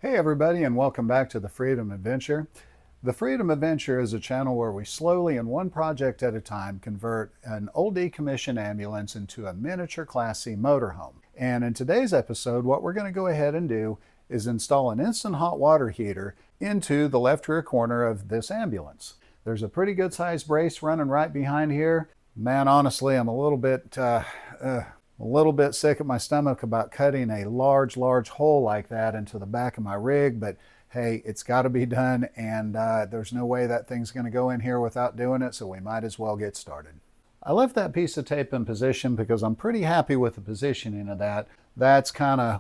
Hey everybody, and welcome back to the Freedom Adventure. The Freedom Adventure is a channel where we slowly and one project at a time convert an old decommissioned ambulance into a miniature Class C motorhome. And in today's episode, what we're going to go ahead and do is install an instant hot water heater into the left rear corner of this ambulance. There's a pretty good sized brace running right behind here. Man, honestly, I'm a little bit sick at my stomach about cutting a large hole like that into the back of my rig, but hey, it's got to be done, and there's no way that thing's going to go in here without doing it, so we might as well get started. I left that piece of tape in position because I'm pretty happy with the positioning of that. That's kind of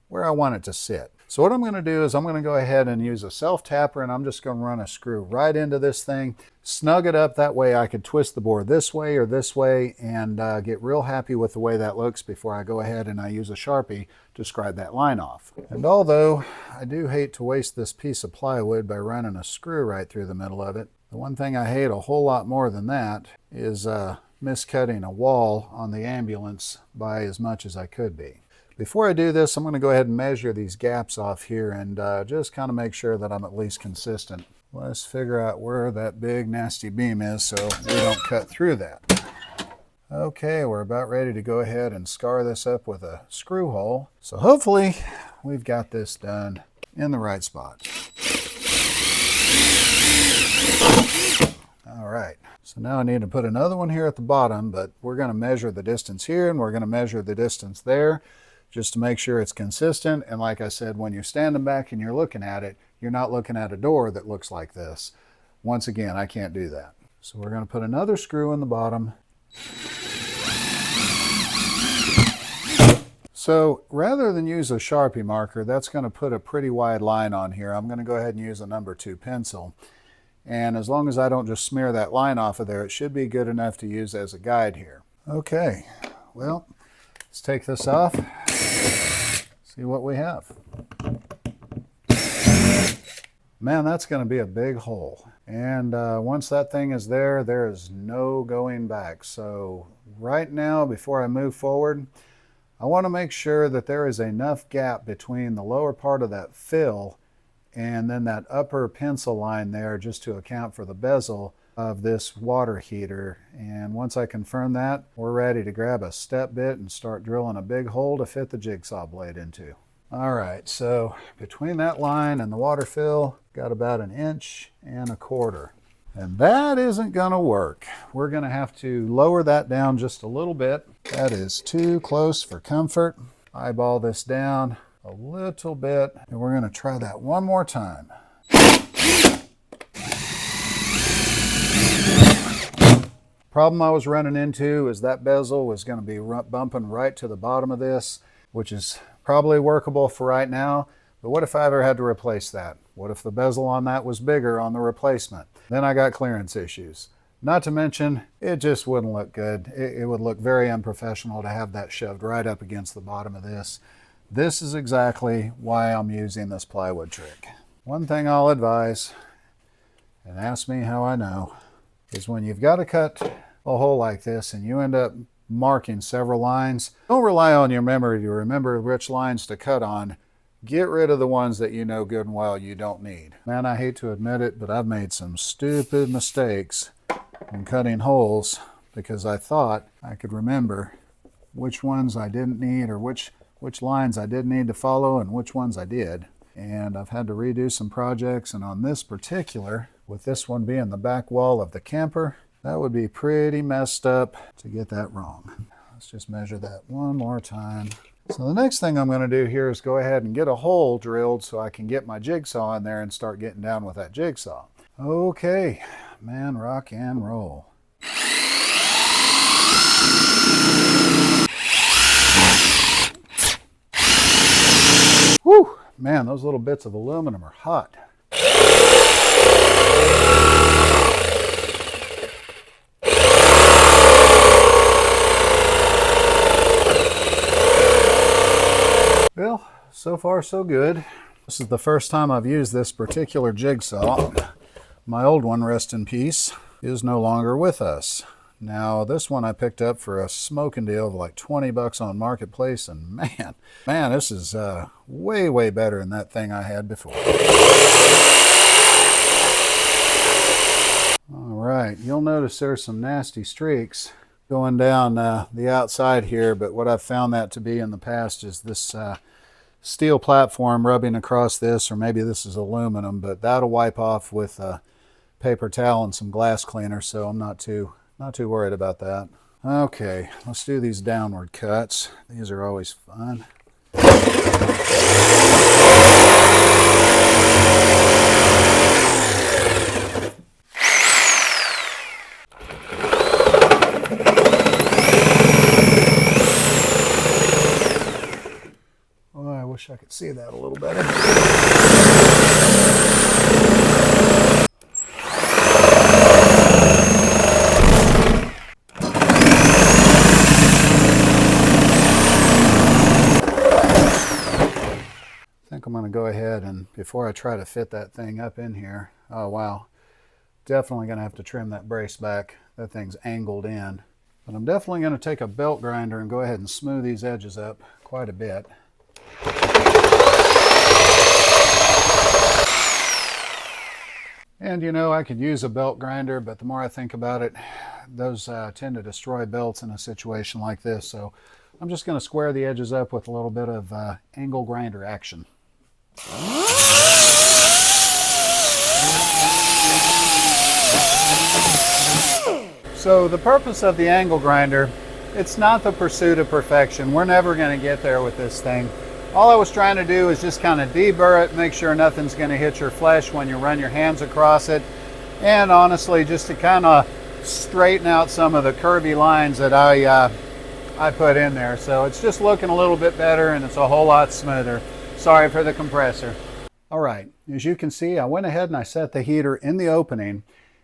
where I want it to sit. So what I'm going to do is I'm going to go ahead and use a self-tapper, and I'm just going to run a screw right into this thing, snug it up. That way I could twist the board this way or this way and get real happy with the way that looks before I go ahead and I use a Sharpie to scribe that line off. And although I do hate to waste this piece of plywood by running a screw right through the middle of it, the one thing I hate a whole lot more than that is miscutting a wall on the ambulance by as much as I could be. Before I do this, I'm going to go ahead and measure these gaps off here and just kind of make sure that I'm at least consistent. Let's figure out where that big nasty beam is so we don't cut through that. Okay, we're about ready to go ahead and scar this up with a screw hole. So hopefully we've got this done in the right spot. All right, so now I need to put another one here at the bottom, but we're going to measure the distance here and we're going to measure the distance there, just to make sure it's consistent. And like I said, when you're standing back and you're looking at it, you're not looking at a door that looks like this. Once again, I can't do that. So we're going to put another screw in the bottom. So rather than use a Sharpie marker, that's going to put a pretty wide line on here. I'm going to go ahead and use a number 2 pencil. And as long as I don't just smear that line off of there, it should be good enough to use as a guide here. Okay, well, let's take this off. See what we have. Man, that's going to be a big hole. And once that thing is there, there is no going back. So right now, before I move forward, I want to make sure that there is enough gap between the lower part of that fill and then that upper pencil line there just to account for the bezel of this water heater. And once I confirm that, we're ready to grab a step bit and start drilling a big hole to fit the jigsaw blade into. All right, so between that line and the water fill, got about 1.25 inches. And that isn't gonna work. We're gonna have to lower that down just a little bit. That is too close for comfort. Eyeball this down a little bit, and we're gonna try that one more time. Problem I was running into is that bezel was going to be bumping right to the bottom of this, which is probably workable for right now. But what if I ever had to replace that? What if the bezel on that was bigger on the replacement? Then I got clearance issues. Not to mention, it just wouldn't look good. It would look very unprofessional to have that shoved right up against the bottom of this. This is exactly why I'm using this plywood trick. One thing I'll advise, and ask me how I know, is when you've got to cut a hole like this and you end up marking several lines, don't rely on your memory to remember which lines to cut on. Get rid of the ones that you know good and well you don't need. Man, I hate to admit it, but I've made some stupid mistakes in cutting holes because I thought I could remember which ones I didn't need or which lines I did need to follow and which ones I did. And I've had to redo some projects, and on this particular, with this one being the back wall of the camper, that would be pretty messed up to get that wrong. Let's just measure that one more time. So the next thing I'm going to do here is go ahead and get a hole drilled so I can get my jigsaw in there and start getting down with that jigsaw. Okay, man, rock and roll. Whew, man, those little bits of aluminum are hot. Well, so far so good. This is the first time I've used this particular jigsaw. My old one, rest in peace, is no longer with us. Now this one I picked up for a smoking deal of like 20 bucks on Marketplace, and man, this is way better than that thing I had before. All right, you'll notice there's some nasty streaks going down the outside here, but what I've found that to be in the past is this steel platform rubbing across this, or maybe this is aluminum, but that'll wipe off with a paper towel and some glass cleaner, so I'm not too worried about that. Okay, let's do these downward cuts. These are always fun. Oh, I wish I could see that a little better. I'm going to go ahead and, before I try to fit that thing up in here, oh wow, definitely going to have to trim that brace back. That thing's angled in. But I'm definitely going to take a belt grinder and go ahead and smooth these edges up quite a bit. And you know, I could use a belt grinder, but the more I think about it, those tend to destroy belts in a situation like this. So I'm just going to square the edges up with a little bit of angle grinder action. So the purpose of the angle grinder, it's not the pursuit of perfection. We're never going to get there with this thing. All I was trying to do is just kind of deburr it, make sure nothing's going to hit your flesh when you run your hands across it, and honestly just to kind of straighten out some of the curvy lines that I put in there. So it's just looking a little bit better and it's a whole lot smoother. Sorry for the compressor. All right, as you can see, I went ahead and I set the heater in the opening,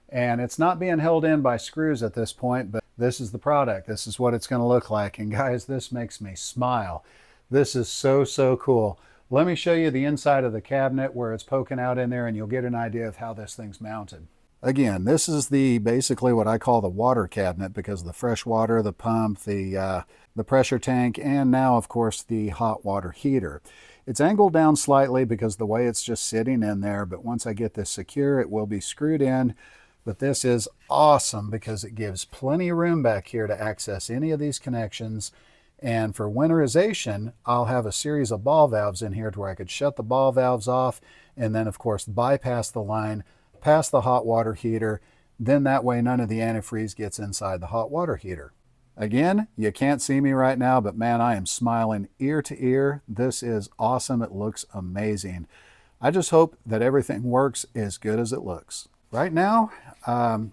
and it's not being held in by screws at this point, but this is the product. This is what it's going to look like. And guys, this makes me smile. This is so cool. Let me show you the inside of the cabinet where it's poking out in there, and you'll get an idea of how this thing's mounted. Again, this is basically what I call the water cabinet, because of the fresh water, the pump, the pressure tank, and now of course the hot water heater. It's angled down slightly because of the way it's just sitting in there, but once I get this secure, it will be screwed in. But this is awesome because it gives plenty of room back here to access any of these connections. And for winterization, I'll have a series of ball valves in here to where I could shut the ball valves off and then of course bypass the line past the hot water heater. Then that way none of the antifreeze gets inside the hot water heater. Again, you can't see me right now, but man, I am smiling ear to ear. This is awesome. It looks amazing. I just hope that everything works as good as it looks. Right now,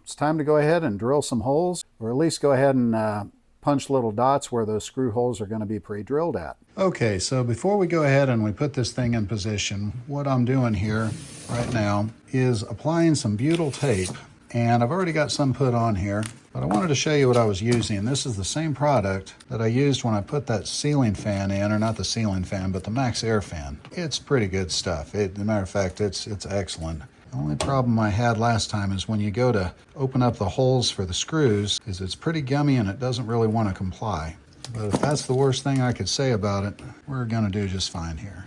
it's time to go ahead and drill some holes, or at least go ahead and punch little dots where those screw holes are going to be pre-drilled at. Okay, so before we go ahead and we put this thing in position, what I'm doing here right now is applying some butyl tape, and I've already got some put on here, but I wanted to show you what I was using. This is the same product that I used when I put that ceiling fan in, or not the ceiling fan, but the Max Air fan. It's pretty good stuff. As a matter of fact, it's excellent. The only problem I had last time is when you go to open up the holes for the screws, is it's pretty gummy and it doesn't really want to comply. But if that's the worst thing I could say about it, we're going to do just fine here.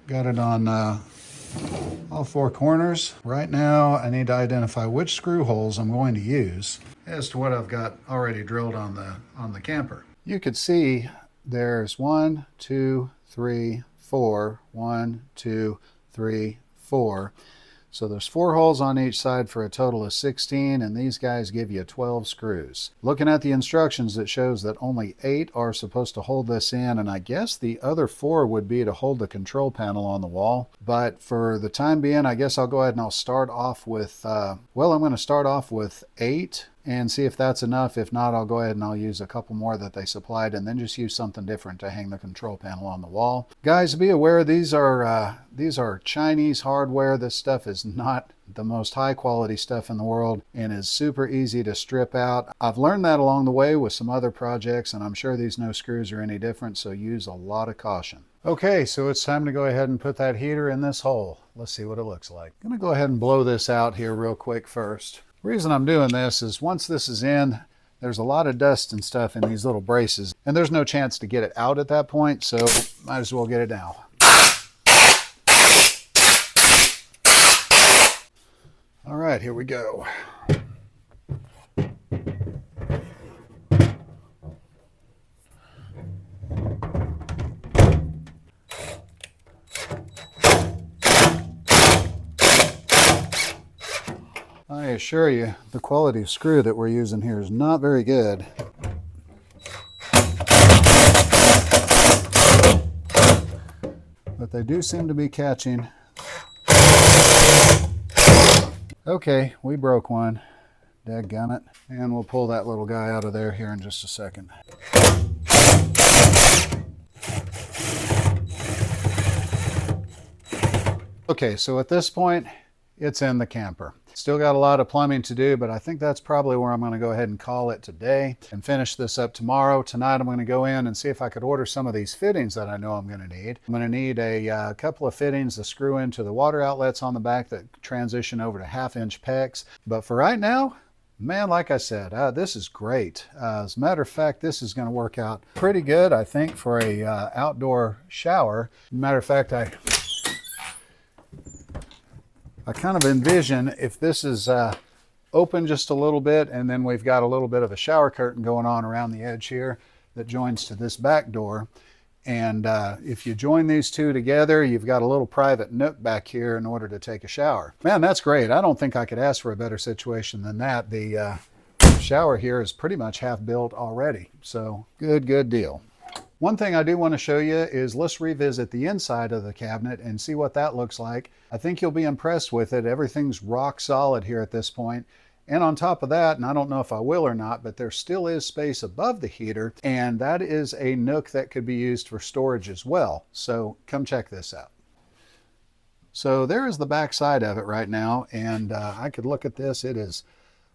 Got it on all four corners. Right now, I need to identify which screw holes I'm going to use as to what I've got already drilled on the camper. You could see there's 1, 2, 3, 4. 1, 2, 3, 4. So there's 4 holes on each side for a total of 16, and these guys give you 12 screws. Looking at the instructions, it shows that only 8 are supposed to hold this in, and I guess the other 4 would be to hold the control panel on the wall. But for the time being, I guess I'll go ahead and I'll start off with, I'm going to start off with 8 and see if that's enough. If not, I'll go ahead and I'll use a couple more that they supplied, and then just use something different to hang the control panel on the wall. Guys, be aware these are Chinese hardware. This stuff is not the most high quality stuff in the world and is super easy to strip out. I've learned that along the way with some other projects, and I'm sure these no screws are any different, so use a lot of caution. Okay, so it's time to go ahead and put that heater in this hole. Let's see what it looks like. I'm going to go ahead and blow this out here real quick first. The reason I'm doing this is once this is in, There's a lot of dust and stuff in these little braces, and there's no chance to get it out at that point, so might as well get it now. All right, here we go. I assure you, the quality of screw that we're using here is not very good. But they do seem to be catching. Okay, we broke one. Dadgummit. And we'll pull that little guy out of there here in just a second. Okay, so at this point, it's in the camper. Still got a lot of plumbing to do, but I think that's probably where I'm going to go ahead and call it today and finish this up tomorrow. Tonight I'm going to go in and see if I could order some of these fittings that I know I'm going to need. I'm going to need a couple of fittings to screw into the water outlets on the back that transition over to 1/2-inch PEX. But for right now, man, like I said, this is great. As a matter of fact, this is going to work out pretty good, I think, for a outdoor shower. Matter of fact, I kind of envision if this is open just a little bit, and then we've got a little bit of a shower curtain going on around the edge here that joins to this back door. And if you join these two together, you've got a little private nook back here in order to take a shower. Man, that's great. I don't think I could ask for a better situation than that. The shower here is pretty much half built already. So good deal. One thing I do want to show you is let's revisit the inside of the cabinet and see what that looks like. I think you'll be impressed with it. Everything's rock solid here at this point. And on top of that, and I don't know if I will or not, but there still is space above the heater, and that is a nook that could be used for storage as well. So come check this out. So there is the back side of it right now, and I could look at this.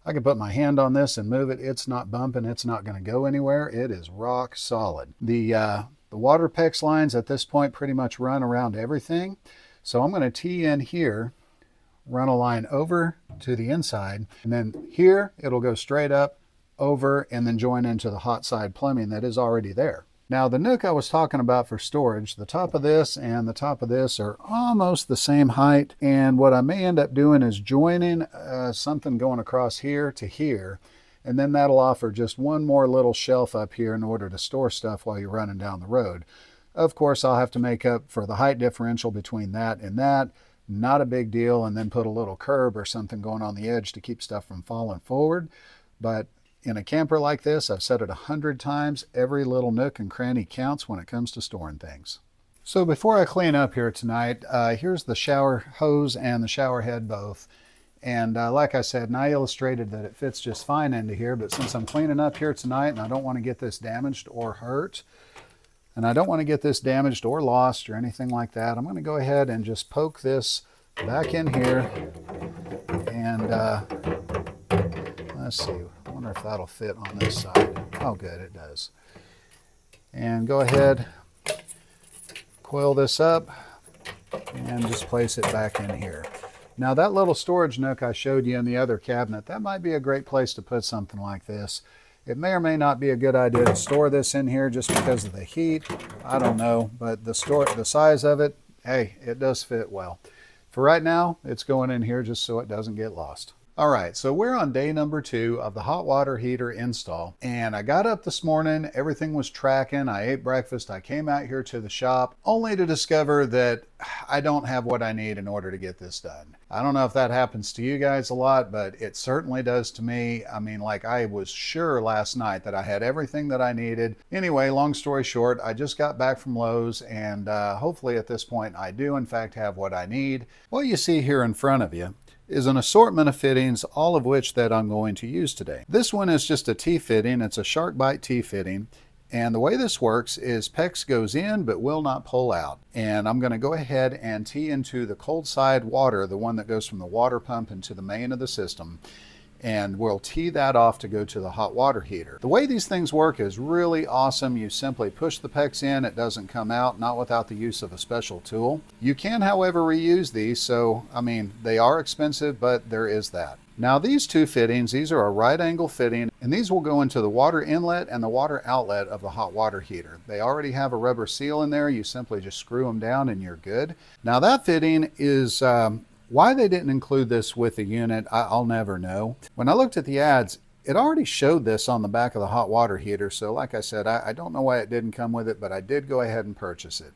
I could put my hand on this and move it. It's not bumping. It's not going to go anywhere. It is rock solid. The water PEX lines at this point pretty much run around everything. So I'm going to tee in here, run a line over to the inside, and then here it'll go straight up, over, and then join into the hot side plumbing that is already there. Now the nook I was talking about for storage, the top of this and the top of this are almost the same height, and what I may end up doing is joining something going across here to here, and then that'll offer just one more little shelf up here in order to store stuff while you're running down the road. Of course, I'll have to make up for the height differential between that and that. Not a big deal, and then put a little curb or something going on the edge to keep stuff from falling forward. But in a camper like this, I've said it 100 times, every little nook and cranny counts when it comes to storing things. So before I clean up here tonight, here's the shower hose and the shower head both. And like I said, and I illustrated that it fits just fine into here, but since I'm cleaning up here tonight and I don't want to get this damaged or hurt, and I don't want to get this damaged or lost or anything like that, I'm going to go ahead and just poke this back in here. And let's see, I wonder if that'll fit on this side. Oh good, it does. And go ahead, coil this up, and just place it back in here. Now that little storage nook I showed you in the other cabinet, that might be a great place to put something like this. It may or may not be a good idea to store this in here just because of the heat. I don't know, but the size of it, hey, it does fit well. For right now, it's going in here just so it doesn't get lost. All right, so we're on day number 2 of the hot water heater install, and I got up this morning, everything was tracking, I ate breakfast, I came out here to the shop, only to discover that I don't have what I need in order to get this done. I don't know if that happens to you guys a lot, but it certainly does to me. I mean, like, I was sure last night that I had everything that I needed. Anyway, long story short, I just got back from Lowe's, and hopefully at this point I do in fact have what I need. What you see here in front of you is an assortment of fittings, all of which that I'm going to use today. This one is just a T-fitting. It's a shark bite T-fitting. And the way this works is PEX goes in but will not pull out. And I'm going to go ahead and tee into the cold side water, the one that goes from the water pump into the main of the system. And we'll tee that off to go to the hot water heater. The way these things work is really awesome. You simply push the PEX in, it doesn't come out, not without the use of a special tool. You can, however, reuse these, so I mean, they are expensive, but there is that. Now these two fittings, these are a right angle fitting, and these will go into the water inlet and the water outlet of the hot water heater. They already have a rubber seal in there. You simply just screw them down and you're good. Now that fitting is, why they didn't include this with the unit, I'll never know. When I looked at the ads, it already showed this on the back of the hot water heater. So like I said, I don't know why it didn't come with it, but I did go ahead and purchase it.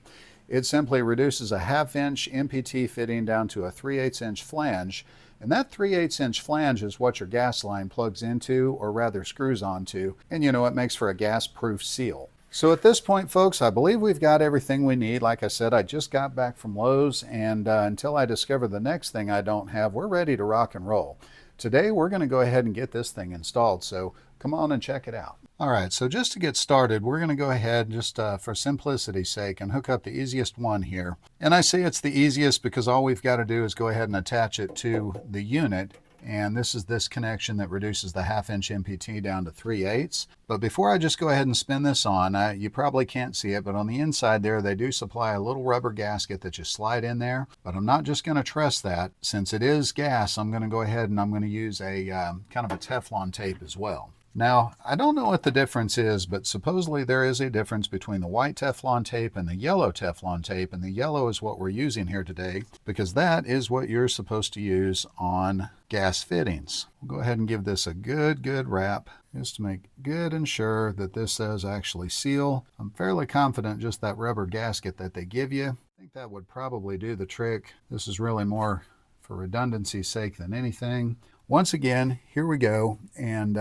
It simply reduces a 1/2 inch MPT fitting down to a 3/8 inch flange. And that 3/8 inch flange is what your gas line plugs into, or rather screws onto. And you know, it makes for a gas-proof seal. So at this point, folks, I believe we've got everything we need. Like I said, I just got back from Lowe's, and until I discover the next thing I don't have, we're ready to rock and roll. Today, we're going to go ahead and get this thing installed, so come on and check it out. All right, so just to get started, we're going to go ahead, just for simplicity's sake, and hook up the easiest one here. And I say it's the easiest because all we've got to do is go ahead and attach it to the unit. And this is this connection that reduces the 1/2 inch MPT down to 3/8. But before I just go ahead and spin this on, you probably can't see it, but on the inside there, they do supply a little rubber gasket that you slide in there. But I'm not just going to trust that. Since it is gas, I'm going to go ahead and I'm going to use a kind of a Teflon tape as well. Now, I don't know what the difference is, but supposedly there is a difference between the white Teflon tape and the yellow Teflon tape, and the yellow is what we're using here today because that is what you're supposed to use on gas fittings. We'll go ahead and give this a good wrap just to make good and sure that this does actually seal. I'm fairly confident just that rubber gasket that they give you, I think that would probably do the trick. This is really more for redundancy's sake than anything. Once again, here we go. And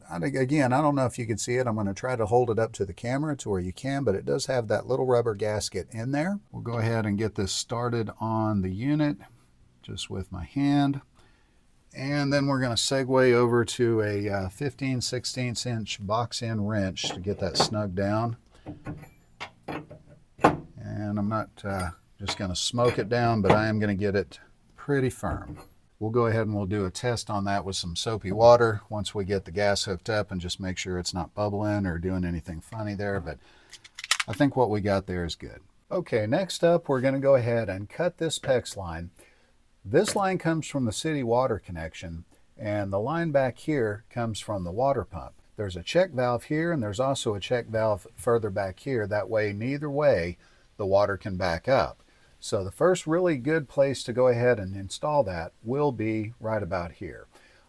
again, I don't know if you can see it. I'm going to try to hold it up to the camera to where you can, but it does have that little rubber gasket in there. We'll go ahead and get this started on the unit just with my hand. And then we're going to segue over to a 15/16 inch box-in wrench to get that snug down. And I'm not just going to smoke it down, but I am going to get it pretty firm. We'll go ahead and we'll do a test on that with some soapy water once we get the gas hooked up and just make sure it's not bubbling or doing anything funny there. But I think what we got there is good. Okay, next up, we're going to go ahead and cut this PEX line. This line comes from the city water connection, and the line back here comes from the water pump. There's a check valve here, and there's also a check valve further back here. That way, neither way, the water can back up. So the first really good place to go ahead and install that will be right about here.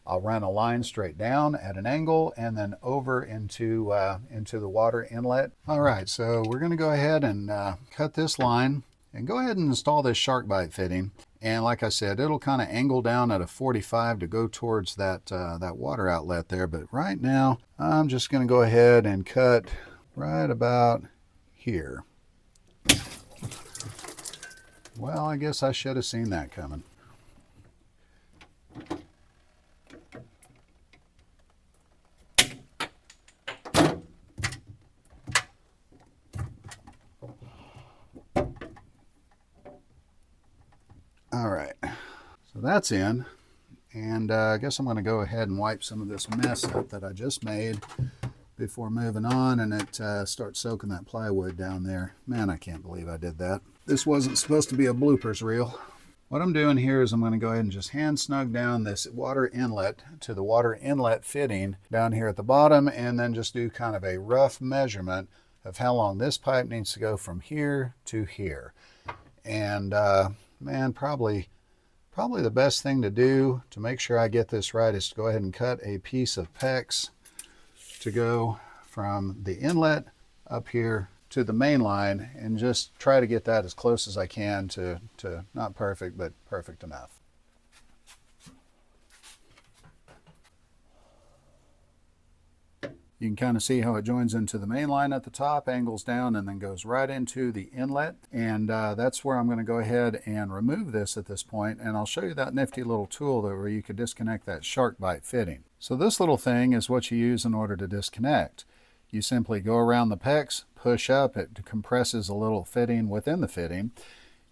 I'll run a line straight down at an angle and then over into the water inlet. All right, so we're going to go ahead and cut this line and go ahead and install this shark bite fitting. And like I said, it'll kind of angle down at a 45 to go towards that water outlet there. But right now, I'm just going to go ahead and cut right about here. Well, I guess I should have seen that coming. All right, so that's in. And I guess I'm going to go ahead and wipe some of this mess up that I just made before moving on, and it starts soaking that plywood down there. Man, I can't believe I did that. This wasn't supposed to be a bloopers reel. What I'm doing here is I'm going to go ahead and just hand snug down this water inlet to the water inlet fitting down here at the bottom, and then just do kind of a rough measurement of how long this pipe needs to go from here to here. And man, probably the best thing to do to make sure I get this right is to go ahead and cut a piece of PEX to go from the inlet up here to the main line, and just try to get that as close as I can to not perfect, but perfect enough. You can kind of see how it joins into the main line at the top, angles down, and then goes right into the inlet. And that's where I'm going to go ahead and remove this at this point, and I'll show you that nifty little tool there where you could disconnect that shark bite fitting. So this little thing is what you use in order to disconnect. You simply go around the PEX, push up, it compresses a little fitting within the fitting,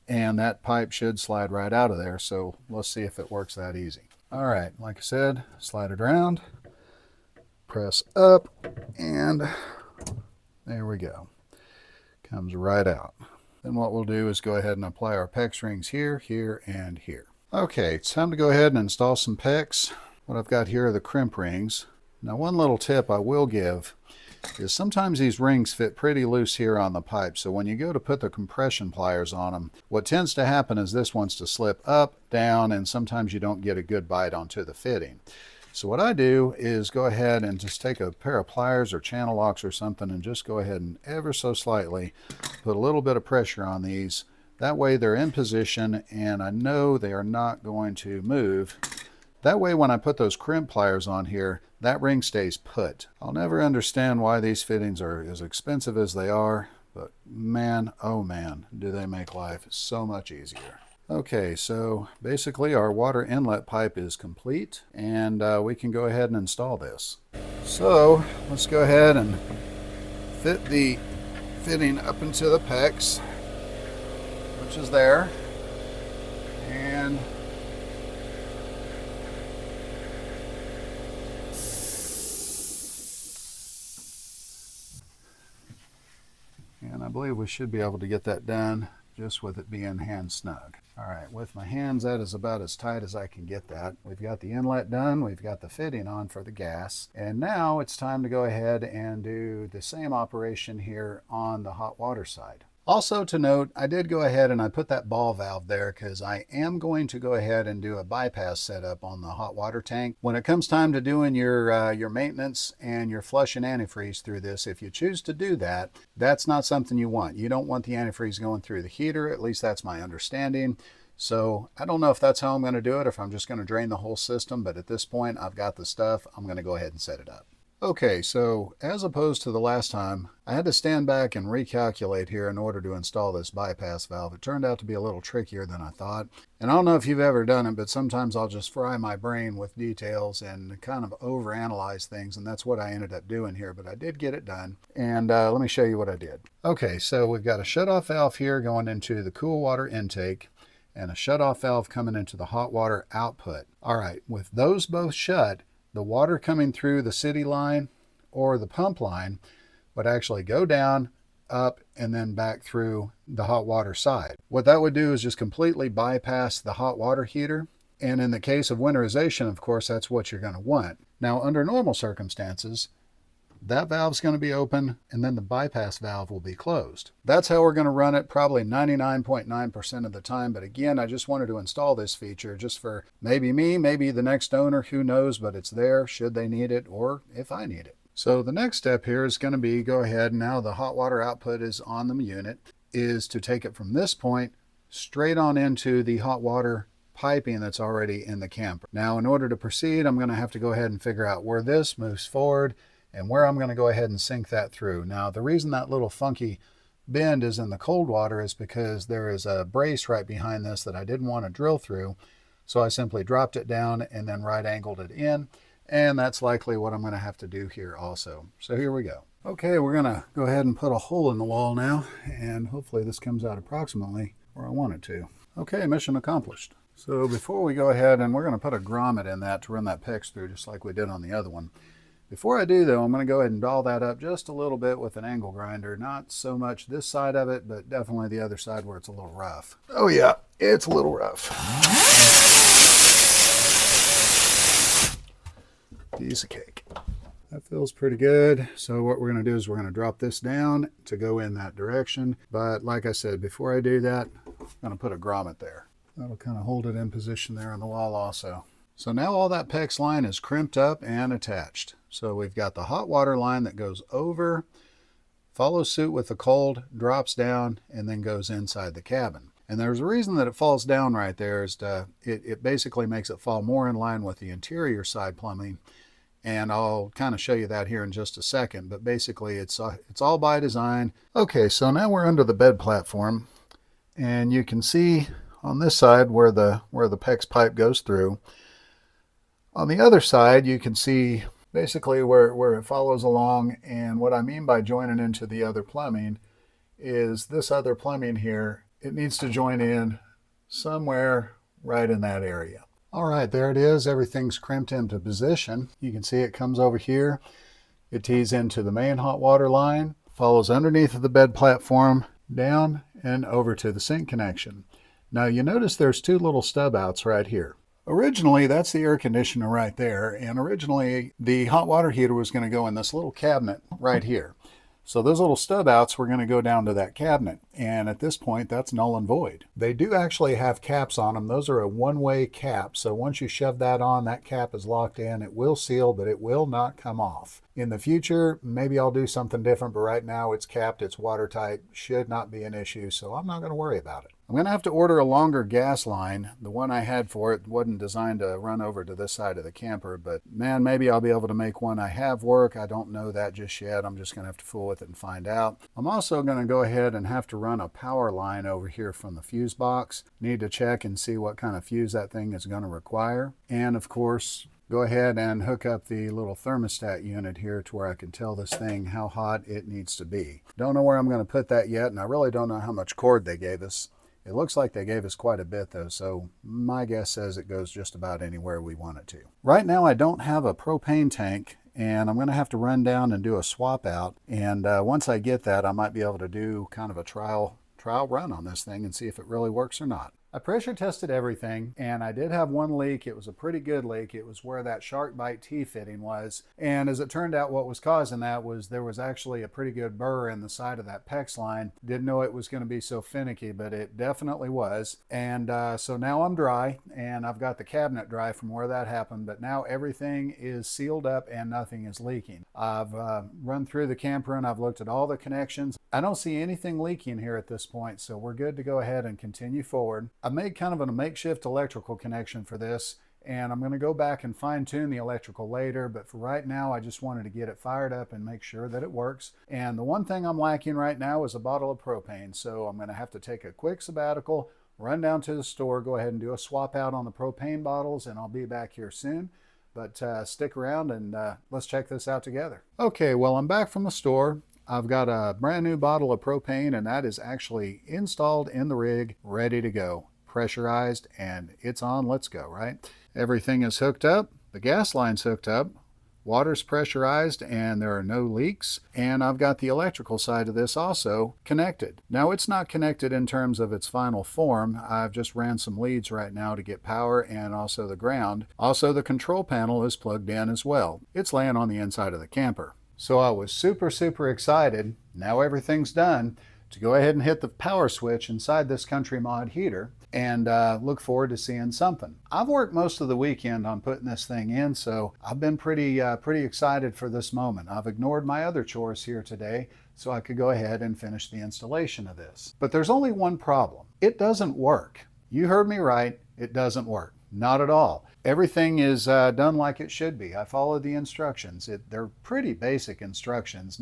and that pipe should slide right out of there. So let's see if it works that easy. All right, like I said, slide it around, press up, and there we go. Comes right out. Then what we'll do is go ahead and apply our PEX rings here, here, and here. Okay, it's time to go ahead and install some PEX. what I've got here are the crimp rings. Now one little tip I will give is sometimes these rings fit pretty loose here on the pipe, so when you go to put the compression pliers on them, what tends to happen is this wants to slip up, down, and sometimes you don't get a good bite onto the fitting. So what I do is go ahead and just take a pair of pliers or channel locks or something and just go ahead and ever so slightly put a little bit of pressure on these. That way they're in position and I know they are not going to move. That way when I put those crimp pliers on here, that ring stays put. I'll never understand why these fittings are as expensive as they are, but man, oh man, do they make life so much easier. Okay, so basically our water inlet pipe is complete and we can go ahead and install this. So let's go ahead and fit the fitting up into the PEX, which is there, and I believe we should be able to get that done just with it being hand snug. All right, with my hands, that is about as tight as I can get that. We've got the inlet done, we've got the fitting on for the gas, and now it's time to go ahead and do the same operation here on the hot water side. Also to note, I did go ahead and I put that ball valve there because I am going to go ahead and do a bypass setup on the hot water tank. When it comes time to doing your maintenance and your flush and antifreeze through this, if you choose to do that, that's not something you want. You don't want the antifreeze going through the heater, at least that's my understanding. So I don't know if that's how I'm going to do it, if I'm just going to drain the whole system, but at this point I've got the stuff, I'm going to go ahead and set it up. Okay, so as opposed to the last time, I had to stand back and recalculate here in order to install this bypass valve. It turned out to be a little trickier than I thought. And I don't know if you've ever done it, but sometimes I'll just fry my brain with details and kind of overanalyze things, and that's what I ended up doing here, but I did get it done. And let me show you what I did. Okay, so we've got a shutoff valve here going into the cool water intake and a shutoff valve coming into the hot water output. All right, with those both shut, the water coming through the city line or the pump line would actually go down, up, and then back through the hot water side. What that would do is just completely bypass the hot water heater. And in the case of winterization, of course, that's what you're going to want. Now, under normal circumstances, that valve's going to be open and then the bypass valve will be closed. That's how we're going to run it probably 99.9% of the time. But again, I just wanted to install this feature just for maybe me, maybe the next owner, who knows, but it's there should they need it or if I need it. So the next step here is going to be go ahead, now the hot water output is on the unit, is to take it from this point straight on into the hot water piping that's already in the camper. Now in order to proceed, I'm going to have to go ahead and figure out where this moves forward and where I'm going to go ahead and sink that through. Now, the reason that little funky bend is in the cold water is because there is a brace right behind this that I didn't want to drill through. So I simply dropped it down and then right angled it in. And that's likely what I'm going to have to do here also. So here we go. Okay, we're going to go ahead and put a hole in the wall now. And hopefully this comes out approximately where I want it to. Okay, mission accomplished. So before we go ahead, and we're going to put a grommet in that to run that PEX through just like we did on the other one. Before I do though, I'm going to go ahead and doll that up just a little bit with an angle grinder. Not so much this side of it, but definitely the other side where it's a little rough. Oh yeah, it's a little rough. Piece of cake. That feels pretty good. So what we're going to do is we're going to drop this down to go in that direction. But like I said, before I do that, I'm going to put a grommet there. That'll kind of hold it in position there on the wall also. So now all that PEX line is crimped up and attached. So we've got the hot water line that goes over, follows suit with the cold, drops down, and then goes inside the cabin. And there's a reason that it falls down right there is it basically makes it fall more in line with the interior side plumbing. And I'll kind of show you that here in just a second, but basically it's all by design. Okay, so now we're under the bed platform, and you can see on this side where the PEX pipe goes through. On the other side, you can see basically where it follows along, and what I mean by joining into the other plumbing is this other plumbing here, it needs to join in somewhere right in that area. All right, there it is. Everything's crimped into position. You can see it comes over here. It tees into the main hot water line, follows underneath of the bed platform, down and over to the sink connection. Now you notice there's two little stub outs right here. Originally, that's the air conditioner right there, and originally the hot water heater was going to go in this little cabinet right here. So those little stub outs were going to go down to that cabinet, and at this point that's null and void. They do actually have caps on them. Those are a one-way cap, so once you shove that on, that cap is locked in. It will seal, but it will not come off. In the future, maybe I'll do something different, but right now it's capped, it's watertight, should not be an issue, so I'm not going to worry about it. I'm going to have to order a longer gas line. The one I had for it wasn't designed to run over to this side of the camper, but man, maybe I'll be able to make one I have work. I don't know that just yet. I'm just going to have to fool with it and find out. I'm also going to go ahead and have to run a power line over here from the fuse box. Need to check and see what kind of fuse that thing is going to require. And of course, go ahead and hook up the little thermostat unit here to where I can tell this thing how hot it needs to be. Don't know where I'm going to put that yet, and I really don't know how much cord they gave us. It looks like they gave us quite a bit though, so my guess says it goes just about anywhere we want it to. Right now I don't have a propane tank, and I'm going to have to run down and do a swap out, and once I get that I might be able to do kind of a trial run on this thing and see if it really works or not. I pressure tested everything, and I did have one leak. It was a pretty good leak. It was where that shark bite T-fitting was, and as it turned out, what was causing that was there was actually a pretty good burr in the side of that PEX line. Didn't know it was going to be so finicky, but it definitely was. And so now I'm dry, and I've got the cabinet dry from where that happened, but now everything is sealed up and nothing is leaking. I've run through the camper and I've looked at all the connections. I don't see anything leaking here at this point, so we're good to go ahead and continue forward. I made kind of a makeshift electrical connection for this, and I'm going to go back and fine tune the electrical later, but for right now I just wanted to get it fired up and make sure that it works. And the one thing I'm lacking right now is a bottle of propane, so I'm going to have to take a quick sabbatical, run down to the store, go ahead and do a swap out on the propane bottles, and I'll be back here soon. But stick around and let's check this out together. Okay, well, I'm back from the store. I've got a brand new bottle of propane, and that is actually installed in the rig, ready to go. Pressurized, and it's on. Let's go, right? Everything is hooked up. The gas line's hooked up. Water's pressurized, and there are no leaks. And I've got the electrical side of this also connected. Now, it's not connected in terms of its final form. I've just ran some leads right now to get power and also the ground. Also, the control panel is plugged in as well. It's laying on the inside of the camper. So I was super excited. Now everything's done, to go ahead and hit the power switch inside this CountryMod heater and look forward to seeing something. I've worked most of the weekend on putting this thing in, so I've been pretty excited for this moment. I've ignored my other chores here today so I could go ahead and finish the installation of this. But there's only one problem. It doesn't work. You heard me right, it doesn't work. Not at all. Everything is done like it should be. I followed the instructions. They're pretty basic instructions,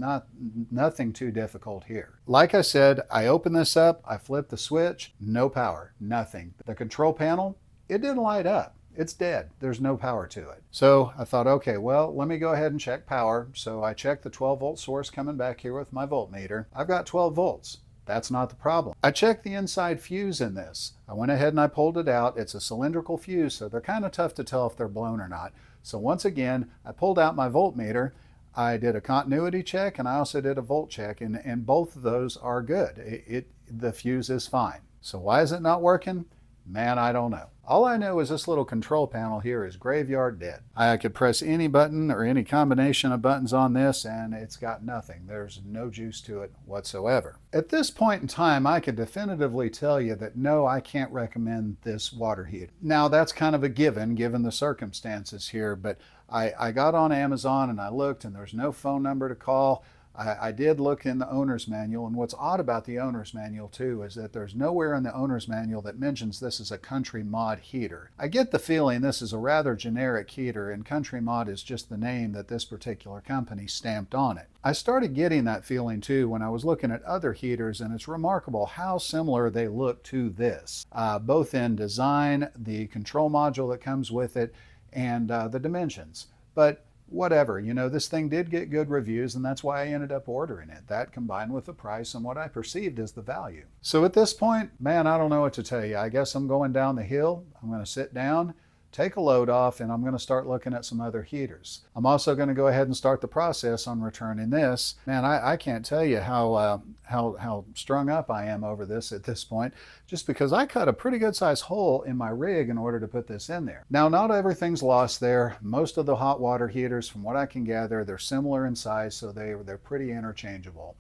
nothing too difficult here. Like I said, I opened this up, I flipped the switch, no power, nothing. The control panel, it didn't light up. It's dead. There's no power to it. So I thought, okay, well, let me go ahead and check power. So I checked the 12-volt source coming back here with my voltmeter. I've got 12 volts. That's not the problem. I checked the inside fuse in this. I went ahead and I pulled it out. It's a cylindrical fuse, so they're kind of tough to tell if they're blown or not. So once again, I pulled out my voltmeter. I did a continuity check, and I also did a volt check, and both of those are good. The fuse is fine. So why is it not working? Man, I don't know. All I know is this little control panel here is graveyard dead. I could press any button or any combination of buttons on this and it's got nothing. There's no juice to it whatsoever. At this point in time, I could definitively tell you that no, I can't recommend this water heater. Now, that's kind of a given the circumstances here, but I got on Amazon and I looked, and there's no phone number to call. I did look in the owner's manual, and what's odd about the owner's manual too is that there's nowhere in the owner's manual that mentions this is a CountryMod heater. I get the feeling this is a rather generic heater, and CountryMod is just the name that this particular company stamped on it. I started getting that feeling too when I was looking at other heaters, and it's remarkable how similar they look to this, both in design, the control module that comes with it, and the dimensions. But whatever, this thing did get good reviews, and that's why I ended up ordering it. That combined with the price and what I perceived as the value. So at this point, man, I don't know what to tell you. I guess I'm going down the hill. I'm going to sit down, take a load off, and I'm going to start looking at some other heaters. I'm also going to go ahead and start the process on returning this. Man, I can't tell you how strung up I am over this at this point, just because I cut a pretty good sized hole in my rig in order to put this in there. Now, not everything's lost there. Most of the hot water heaters, from what I can gather, they're similar in size, so they're pretty interchangeable.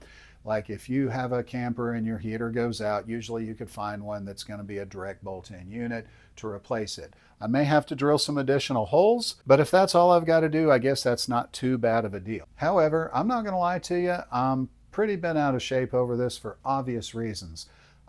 Like if you have a camper and your heater goes out, usually you could find one that's going to be a direct bolt-in unit to replace it. I may have to drill some additional holes, but if that's all I've got to do, I guess that's not too bad of a deal. However, I'm not going to lie to you, I'm pretty bent out of shape over this for obvious reasons.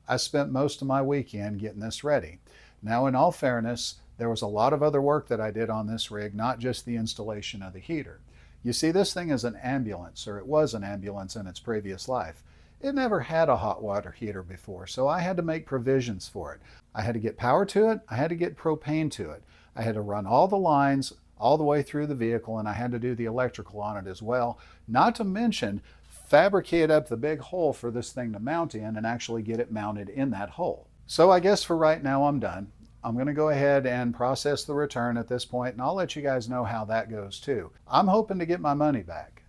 I spent most of my weekend getting this ready. Now, in all fairness, there was a lot of other work that I did on this rig, not just the installation of the heater. You see, this thing is an ambulance, or it was an ambulance in its previous life. It never had a hot water heater before, so I had to make provisions for it. I had to get power to it, I had to get propane to it. I had to run all the lines all the way through the vehicle, and I had to do the electrical on it as well, not to mention fabricate up the big hole for this thing to mount in and actually get it mounted in that hole. So I guess for right now I'm done. I'm going to go ahead and process the return at this point, and I'll let you guys know how that goes too. I'm hoping to get my money back.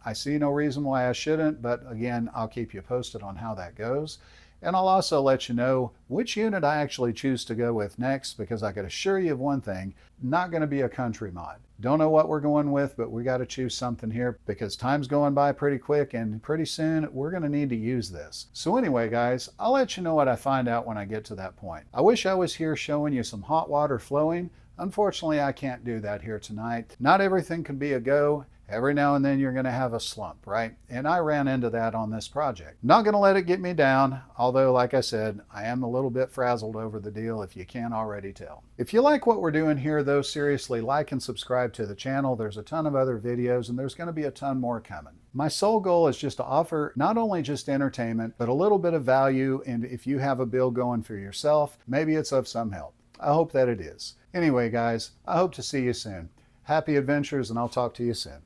I see no reason why I shouldn't, but again, I'll keep you posted on how that goes. And I'll also let you know which unit I actually choose to go with next, because I can assure you of one thing, not going to be a CountryMod. Don't know what we're going with, but we got to choose something here because time's going by pretty quick, and pretty soon we're going to need to use this. So anyway, guys, I'll let you know what I find out when I get to that point. I wish I was here showing you some hot water flowing. Unfortunately, I can't do that here tonight. Not everything can be a go. Every now and then you're going to have a slump, right? And I ran into that on this project. Not going to let it get me down, although like I said, I am a little bit frazzled over the deal, if you can't already tell. If you like what we're doing here though, seriously, like and subscribe to the channel. There's a ton of other videos, and there's going to be a ton more coming. My sole goal is just to offer not only just entertainment, but a little bit of value, and if you have a bill going for yourself, maybe it's of some help. I hope that it is. Anyway, guys, I hope to see you soon. Happy adventures, and I'll talk to you soon.